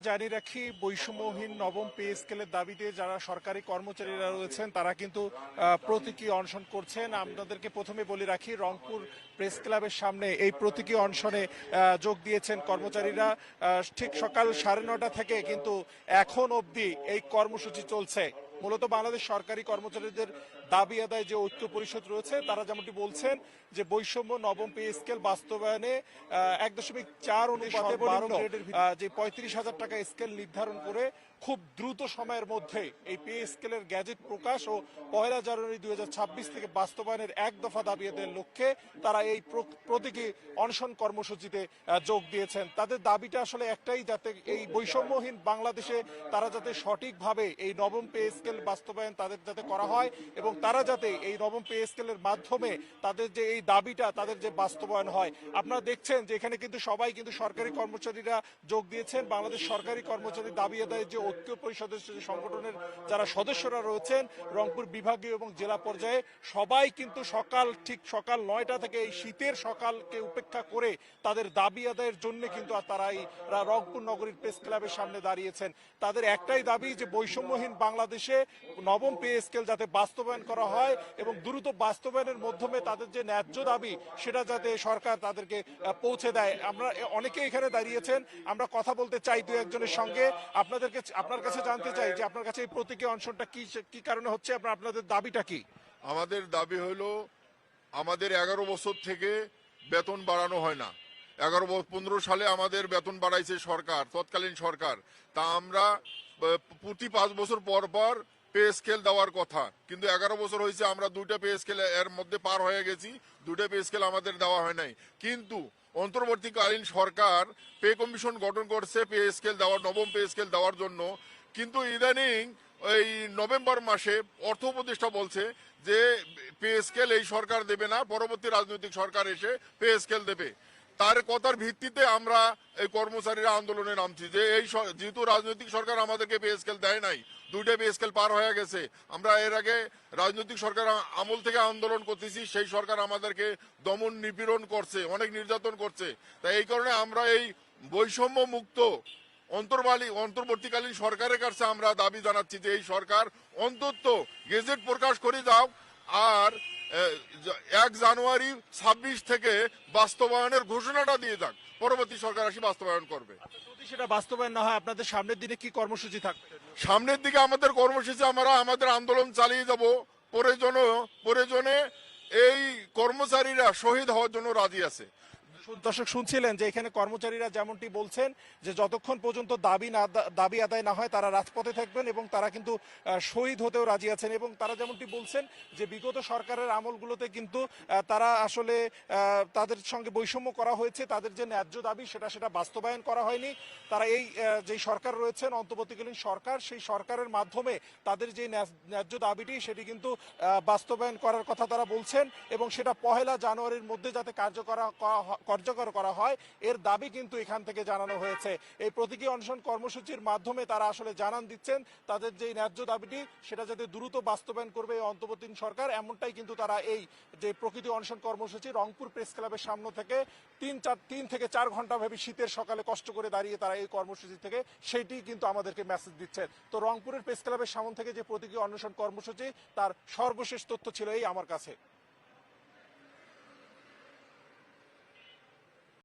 জানিয়ে রাখি, বৈষম্যহীন নবম পে স্কেলের দাবিতে যারা সরকারি কর্মচারীরা রয়েছেন তারা কিন্তু প্রতীকী অনশন করছেন। আপনাদেরকে প্রথমে বলে রাখি, রংপুর প্রেস ক্লাবের সামনে এই প্রতীকী অনশনে যোগ দিয়েছেন কর্মচারীরা। ঠিক সকাল 9:30 থেকে কিন্তু এখন অবধি এই কর্মসূচি চলছে। মূলত বাংলাদেশ সরকারি কর্মচারীদের দাবি আদায় যে ঐক্য পরিষদ রয়েছে তারা যেমনটি বলছেন যে বৈষম্য নবম পে স্কেল বাস্তবায়নে 1.4 অনুপাতে 12 গ্রেডের যে 35,000 টাকা স্কেল নির্ধারণ করে খুব দ্রুত সময়ের মধ্যে এই পে স্কেলের গ্যাজেট প্রকাশ ও 1 জানুয়ারি 2026 থেকে বাস্তবায়নের এক দফা দাবি আদায়ের লক্ষ্যে তারা এই প্রতীকী অনশন কর্মসূচিতে যোগ দিয়েছেন। তাদের দাবিটা আসলে একটাই, যাতে এই বৈষম্যহীন বাংলাদেশে তারা যাতে সঠিকভাবে এই নবম পে স্কেল বাস্তবায়ন তাদের যাতে করা হয় এবং তারা যাতে এই নবম পে স্কেলের মাধ্যমে তাদের যে এই দাবিটা তাদের যে বাস্তবায়ন হয়। আপনারা দেখছেন যে এখানে কিন্তু সবাই কিন্তু সরকারি কর্মচারীরা যোগ দিয়েছেন। বাংলাদেশ সরকারি কর্মচারী দাবি আদায়ের যে ঐক্য পরিষদের যে সংগঠনের যারা সদস্যরা রয়েছেন রংপুর বিভাগীয় এবং জেলা পর্যায়ে সবাই কিন্তু ঠিক সকাল 9টা থেকে এই শীতের সকালকে উপেক্ষা করে তাদের দাবি আদায়ের জন্য কিন্তু তারা এই রংপুর নগরীর প্রেস ক্লাবের সামনে দাঁড়িয়েছেন। তাদের একটাই দাবি যে বৈষম্যহীন বাংলাদেশে নবম পে স্কেল যাতে বাস্তবায়ন করা হয় এবং দ্রুত বাস্তবায়নের মাধ্যমে তাদের যে ন্যায্য দাবি সেটা যাতে সরকার তাদেরকে পৌঁছে দেয়। আমরা অনেকে এখানে দাঁড়িয়েছেন, আমরা কথা বলতে চাই দু একজনের সঙ্গে। আপনার কাছে জানতে চাই যে আপনার কাছে এই প্রতীকী অনশনটা কি কারণে হচ্ছে, আপনাদের দাবিটা কি? আমাদের দাবি হলো, আমাদের 11 বছর থেকে বেতন বাড়ানো হয় না। 15 সালে আমাদের বেতন বাড়াইছে সরকার, তৎকালীন সরকার। তা আমরা প্রতি 5 বছর পর পর পে স্কেল দেওয়ার কথা, কিন্তু 11 বছর হয়েছে আমরা 2টা পে স্কেল এর মধ্যে পার হয়ে গেছি, 2টা পে স্কেল আমাদের দেওয়া হয় নাই। কিন্তু অন্তর্বর্তীকালীন সরকার পে কমিশন গঠন করছে পে স্কেল দেওয়ার, নবম পে স্কেল দেওয়ার জন্য। কিন্তু ইদানিং এই নভেম্বর মাসে অর্থ উপদেষ্টা বলছে যে পে স্কেল এই সরকার দেবে না, পরবর্তী রাজনৈতিক সরকার এসে পে স্কেল দেবে। তার কথার ভিত্তিতে আমরা এই কর্মচারীরা আন্দোলনে নামছি যে এই যেহেতু রাজনৈতিক সরকার আমাদেরকে পে স্কেল দেয় নাই, 2টা পে স্কেল পার হয়ে গেছে। আমরা এর আগে রাজনৈতিক সরকার আমল থেকে আন্দোলন করতেছি, সেই সরকার আমাদেরকে দমন নিপীড়ন করছে, অনেক নির্যাতন করছে। তাই এই কারণে আমরা এই বৈষম্য মুক্ত অন্তর্বর্তীকালীন সরকারের কাছে আমরা দাবি জানাচ্ছি যে এই সরকার অন্তত গেজেট প্রকাশ করে দাও আর 1 জানুয়ারি 26 থেকে বাস্তবায়নের ঘোষণাটা দিয়ে যাক, পরবর্তী সরকার আসি বাস্তবায়ন করবে। যদি সেটা বাস্তবায়ন না হয় আপনাদের সামনের দিনে কি কর্মসূচি থাকবে? সামনের দিকে আমাদের কর্মসূচি, আমরা আমাদের আন্দোলন চালিয়ে যাব। প্রয়োজনে এই কর্মচারীরা শহীদ হওয়ার জন্য রাজি আছে। দর্শক শুনছিলেন যে এখানে কর্মচারীরা যেমনটি বলছেন যে যতক্ষণ পর্যন্ত দাবি আদায় না হয় তারা রাজপথে থাকবেন এবং তারা কিন্তু শহীদ হতেও রাজি আছেন। এবং তারা যেমনটি বলছেন যে বিগত সরকারের আমলগুলোতে কিন্তু তারা আসলে তাদের সঙ্গে বৈষম্য করা হয়েছে, তাদের যে ন্যায্য দাবি সেটা বাস্তবায়ন করা হয়নি। তারা এই যে সরকার রয়েছেন অন্তর্বর্তীকালীন সরকার, সেই সরকারের মাধ্যমে তাদের যে ন্যায্য দাবিটি সেটি কিন্তু বাস্তবায়ন করার কথা তারা বলছেন এবং সেটা 1 জানুয়ারির মধ্যে যাতে কার্যকর করা হয় এর দাবি কিন্তু এখান থেকে জানানো হয়েছে। এই প্রতীকী অনশন কর্মসূচির মাধ্যমে তারা আসলে জানান দিচ্ছেন তাদের যে ন্যায্য দাবিটি সেটা যাতে দ্রুত বাস্তবায়ন করবে এই অন্তর্বর্তীকালীন সরকার, এমনটাই কিন্তু তারা এই যে প্রকৃতি অনশন কর্মসূচি রংপুর প্রেস ক্লাবের সামনে থেকে 3 থেকে 4 ঘন্টা ভাবে শীতের সকালে কষ্ট করে দাঁড়িয়ে তারা এই কর্মসূচি থেকে সেইটি কিন্তু আমাদেরকে মেসেজ দিচ্ছেন। তো রংপুরের প্রেস ক্লাবের সামনে থেকে যে প্রতীকী অনশন কর্মসূচি তার সর্বশেষ তথ্য ছিল এই আমার কাছে।